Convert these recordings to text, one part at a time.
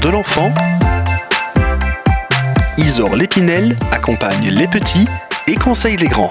de l'enfant, Isor Lépinel accompagne les petits et conseille les grands.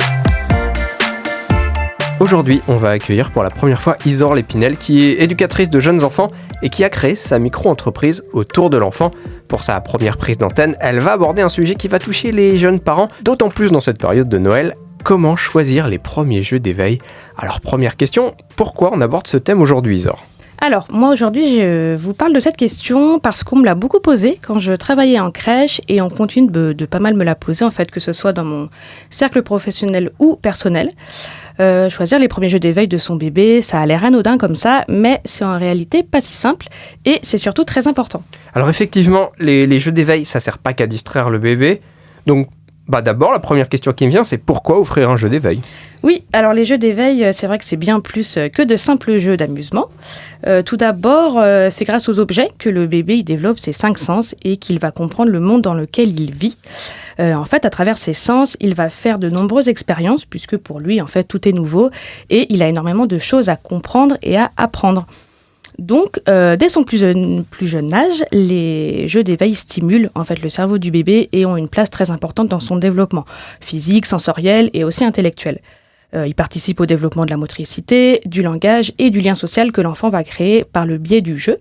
Aujourd'hui, on va accueillir pour la première fois Isor Lépinel, qui est éducatrice de jeunes enfants et qui a créé sa micro-entreprise autour de l'enfant. Pour sa première prise d'antenne, elle va aborder un sujet qui va toucher les jeunes parents, d'autant plus dans cette période de Noël. Comment choisir les premiers jeux d'éveil ? Alors, première question, pourquoi on aborde ce thème aujourd'hui, Isor ? Alors, moi aujourd'hui, je vous parle de cette question parce qu'on me l'a beaucoup posée quand je travaillais en crèche et on continue de pas mal me la poser, en fait, que ce soit dans mon cercle professionnel ou personnel. Choisir les premiers jeux d'éveil de son bébé, ça a l'air anodin comme ça, mais c'est en réalité pas si simple et c'est surtout très important. Alors effectivement, les jeux d'éveil, ça sert pas qu'à distraire le bébé. Donc, d'abord, la première question qui me vient, c'est pourquoi offrir un jeu d'éveil ? Oui, alors les jeux d'éveil, c'est vrai que c'est bien plus que de simples jeux d'amusement. Tout d'abord, c'est grâce aux objets que le bébé il développe ses 5 sens et qu'il va comprendre le monde dans lequel il vit. En fait, à travers ses sens, il va faire de nombreuses expériences puisque pour lui, en fait, tout est nouveau et il a énormément de choses à comprendre et à apprendre. Donc, dès son plus jeune âge, les jeux d'éveil stimulent en fait le cerveau du bébé et ont une place très importante dans son développement physique, sensoriel et aussi intellectuel. Ils participent au développement de la motricité, du langage et du lien social que l'enfant va créer par le biais du jeu.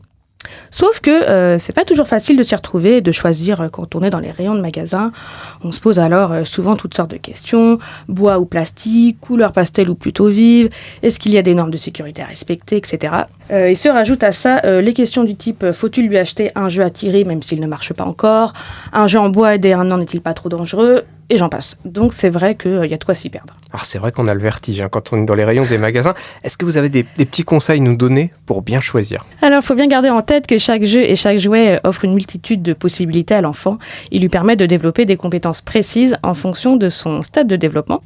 Sauf que c'est pas toujours facile de s'y retrouver, de choisir quand on est dans les rayons de magasin. On se pose alors souvent toutes sortes de questions, bois ou plastique, couleur pastel ou plutôt vive, est-ce qu'il y a des normes de sécurité à respecter, etc. Il se rajoute à ça les questions du type faut-il lui acheter un jeu à tirer même s'il ne marche pas encore, un jeu en bois dès 1 an n'est-il pas trop dangereux, et j'en passe. Donc c'est vrai qu'il y a de quoi s'y perdre. Alors c'est vrai qu'on a le vertige quand on est dans les rayons des magasins. Est-ce que vous avez des petits conseils à nous donner pour bien choisir ? Alors il faut bien garder en tête que chaque jeu et chaque jouet offre une multitude de possibilités à l'enfant. Il lui permet de développer des compétences précises en fonction de son stade de développement.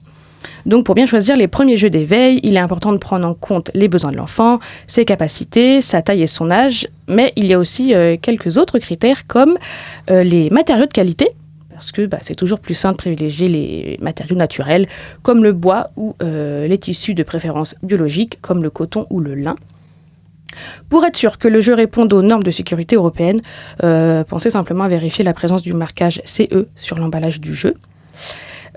Donc pour bien choisir les premiers jeux d'éveil, il est important de prendre en compte les besoins de l'enfant, ses capacités, sa taille et son âge, mais il y a aussi quelques autres critères comme les matériaux de qualité, parce que c'est toujours plus sain de privilégier les matériaux naturels comme le bois ou les tissus de préférence biologiques comme le coton ou le lin. Pour être sûr que le jeu réponde aux normes de sécurité européennes, pensez simplement à vérifier la présence du marquage CE sur l'emballage du jeu.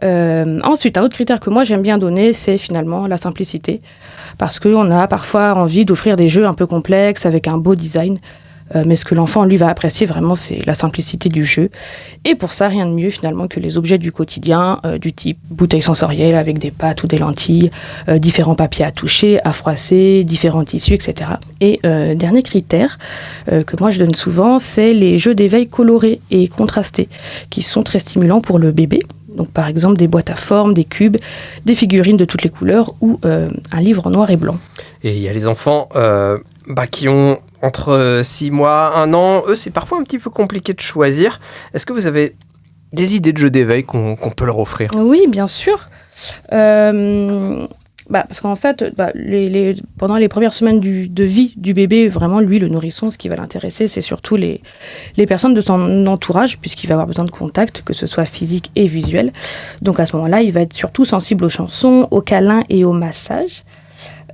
Ensuite, un autre critère que moi j'aime bien donner, c'est finalement la simplicité. Parce qu'on a parfois envie d'offrir des jeux un peu complexes avec un beau design. Mais ce que l'enfant, lui, va apprécier vraiment, c'est la simplicité du jeu. Et pour ça, rien de mieux finalement que les objets du quotidien, du type bouteille sensorielle avec des pâtes ou des lentilles, différents papiers à toucher, à froisser, différents tissus, etc. Et dernier critère que moi je donne souvent, c'est les jeux d'éveil colorés et contrastés, qui sont très stimulants pour le bébé. Donc par exemple des boîtes à forme, des cubes, des figurines de toutes les couleurs ou un livre en noir et blanc. Et il y a les enfants qui ont entre 6 mois, 1 an, eux c'est parfois un petit peu compliqué de choisir. Est-ce que vous avez des idées de jeux d'éveil qu'on peut leur offrir ? Oui, bien sûr. Parce qu'en fait, pendant les premières semaines de vie du bébé, vraiment, lui, le nourrisson, ce qui va l'intéresser, c'est surtout les personnes de son entourage, puisqu'il va avoir besoin de contact, que ce soit physique et visuel. Donc à ce moment-là, il va être surtout sensible aux chansons, aux câlins et aux massages.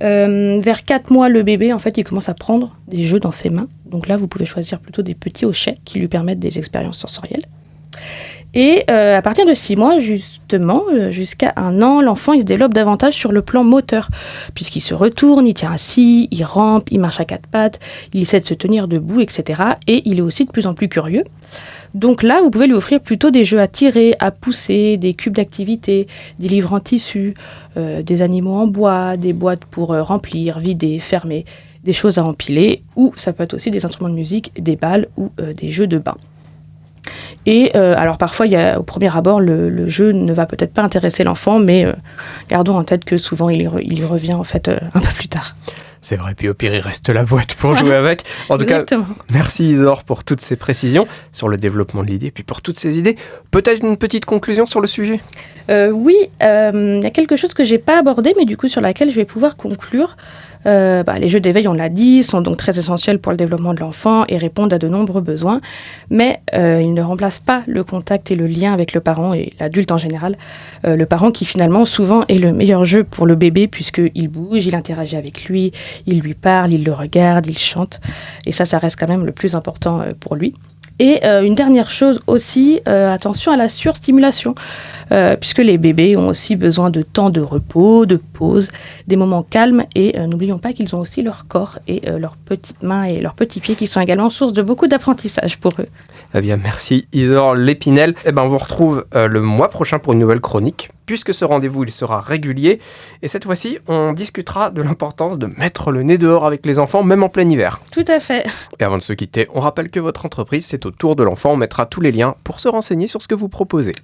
Vers 4 mois, le bébé, en fait, il commence à prendre des jeux dans ses mains. Donc là, vous pouvez choisir plutôt des petits hochets qui lui permettent des expériences sensorielles. Et à partir de 6 mois, justement, jusqu'à 1 an, l'enfant il se développe davantage sur le plan moteur, puisqu'il se retourne, il tient assis, il rampe, il marche à 4 pattes, il essaie de se tenir debout, etc. Et il est aussi de plus en plus curieux. Donc là, vous pouvez lui offrir plutôt des jeux à tirer, à pousser, des cubes d'activité, des livres en tissu, des animaux en bois, des boîtes pour remplir, vider, fermer, des choses à empiler, ou ça peut être aussi des instruments de musique, des balles ou des jeux de bain. Et alors parfois, au premier abord, le jeu ne va peut-être pas intéresser l'enfant, mais gardons en tête que souvent, il y revient en fait un peu plus tard. C'est vrai, puis au pire, il reste la boîte pour jouer avec. En tout Exactement. cas, merci Isor pour toutes ces précisions sur le développement de l'idée, puis pour toutes ces idées. Peut-être une petite conclusion sur le sujet ? Oui, il y a quelque chose que je n'ai pas abordé, mais du coup sur laquelle je vais pouvoir conclure. Les jeux d'éveil, on l'a dit, sont donc très essentiels pour le développement de l'enfant et répondent à de nombreux besoins, mais ils ne remplacent pas le contact et le lien avec le parent et l'adulte en général. Le parent qui finalement souvent est le meilleur jeu pour le bébé puisqu'il bouge, il interagit avec lui, il lui parle, il le regarde, il chante, et ça reste quand même le plus important pour lui. Et une dernière chose aussi, attention à la surstimulation, puisque les bébés ont aussi besoin de temps de repos, de pause, des moments calmes, et n'oublions pas qu'ils ont aussi leur corps et leurs petites mains et leurs petits pieds qui sont également source de beaucoup d'apprentissage pour eux. Eh bien, merci Isor Lépinel. On vous retrouve le mois prochain pour une nouvelle chronique. Puisque ce rendez-vous, il sera régulier. Et cette fois-ci, on discutera de l'importance de mettre le nez dehors avec les enfants, même en plein hiver. Tout à fait. Et avant de se quitter, on rappelle que votre entreprise, c'est au Tour de l'Enfant. On mettra tous les liens pour se renseigner sur ce que vous proposez.